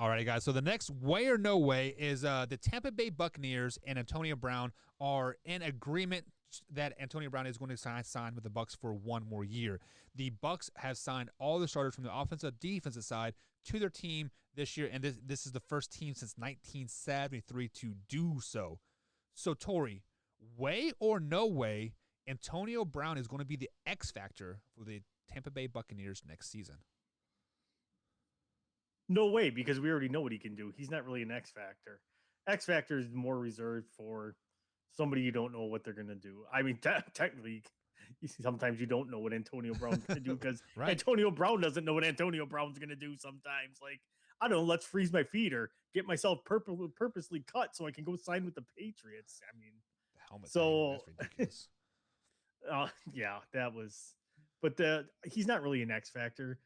All right, guys. So the next way or no way is the Tampa Bay Buccaneers and Antonio Brown are in agreement that Antonio Brown is going to sign with the Bucs for one more year. The Bucs have signed all the starters from the offensive, defensive side to their team this year, and this is the first team since 1973 to do so. So, Tori, way or no way, Antonio Brown is going to be the X factor for the Tampa Bay Buccaneers next season. No way, because we already know what he can do. He's not really an X factor. X factor is more reserved for somebody you don't know what they're going to do. I mean, technically, sometimes you don't know what Antonio Brown's going to do because Right. Antonio Brown doesn't know what Antonio Brown's going to do sometimes. Like, I don't know, let's freeze my feet or get myself purposely cut so I can go sign with the Patriots. I mean, The helmet so thing, that's ridiculous. yeah, that was, but he's not really an X factor.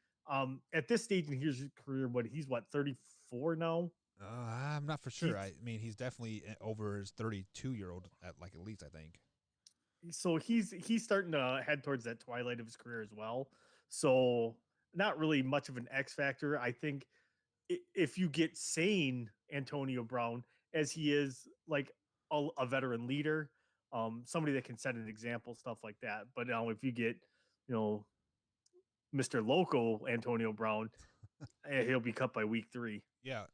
At this stage in his career, he's 34 now. I'm not for sure. I mean, he's definitely over his 32-year-old at least, I think. So he's starting to head towards that twilight of his career as well. So not really much of an X factor. I think if you get sane Antonio Brown as he is like a veteran leader, somebody that can set an example, stuff like that. But now if you get, Mr. Local Antonio Brown, he'll be cut by week 3. Yeah.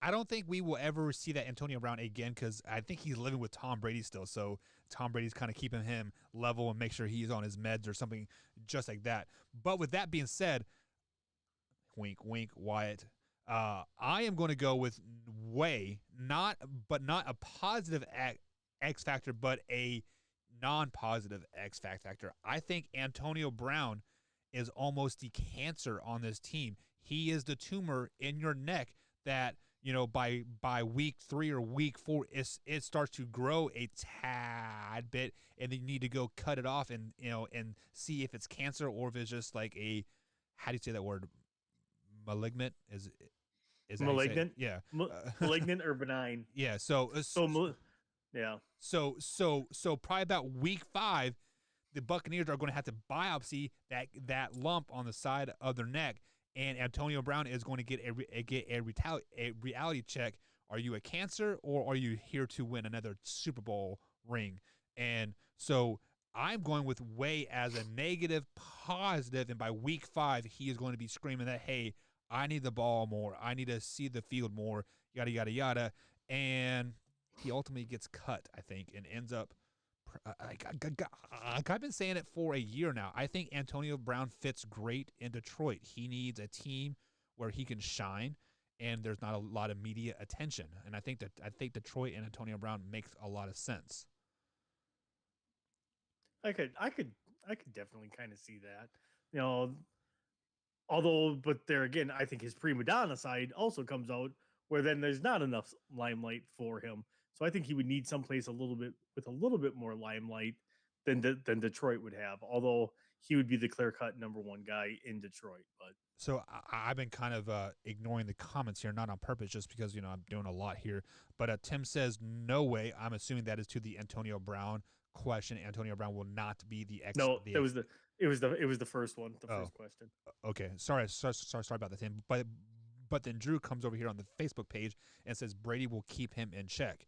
I don't think we will ever see that Antonio Brown again because I think he's living with Tom Brady still. So Tom Brady's kind of keeping him level and make sure he's on his meds or something just like that. But with that being said, wink, wink, Wyatt. I am going to go with not a positive X factor, but a non-positive X factor. I think Antonio Brown is almost the cancer on this team. He is the tumor in your neck that by week 3 or week 4 it starts to grow a tad bit, and then you need to go cut it off and see if it's cancer or if it's just like a, how do you say that word, malignant is that Malignant, yeah, malignant or benign. yeah. Yeah. So probably about week 5, the Buccaneers are going to have to biopsy that lump on the side of their neck, and Antonio Brown is going to get a reality check. Are you a cancer or are you here to win another Super Bowl ring? And so I'm going with way as a negative positive, and by week 5, he is going to be screaming that, hey, I need the ball more. I need to see the field more, yada, yada, yada. And he ultimately gets cut, I think, and ends up I've been saying it for a year now. I think Antonio Brown fits great in Detroit. He needs a team where he can shine, and there's not a lot of media attention. And I think Detroit and Antonio Brown makes a lot of sense. I could definitely kind of see that. You know, but there again, I think his prima donna side also comes out where then there's not enough limelight for him. So I think he would need someplace a little bit more limelight than Detroit would have. Although he would be the clear cut number 1 guy in Detroit. But so I've been kind of ignoring the comments here, not on purpose, just because I'm doing a lot here. But Tim says no way. I'm assuming that is to the Antonio Brown question. Antonio Brown will not be the X. No, it was the first one, first question. Okay, sorry about that, Tim. But then Drew comes over here on the Facebook page and says Brady will keep him in check.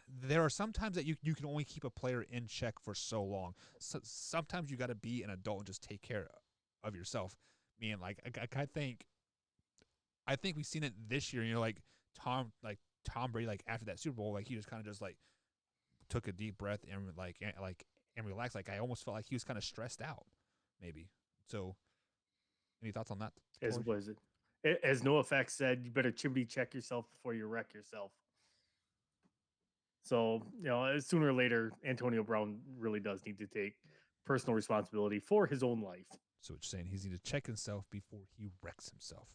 There are some times that you can only keep a player in check for so long. So sometimes you got to be an adult and just take care of yourself. Man, like I think we've seen it this year. Like Tom Brady, like after that Super Bowl, like he just kind of just like took a deep breath and and relaxed. Like I almost felt like he was kind of stressed out, maybe. So, any thoughts on that? As was it? As NoFX said, you better chibbity check yourself before you wreck yourself. So, sooner or later, Antonio Brown really does need to take personal responsibility for his own life. So it's saying he's need to check himself before he wrecks himself.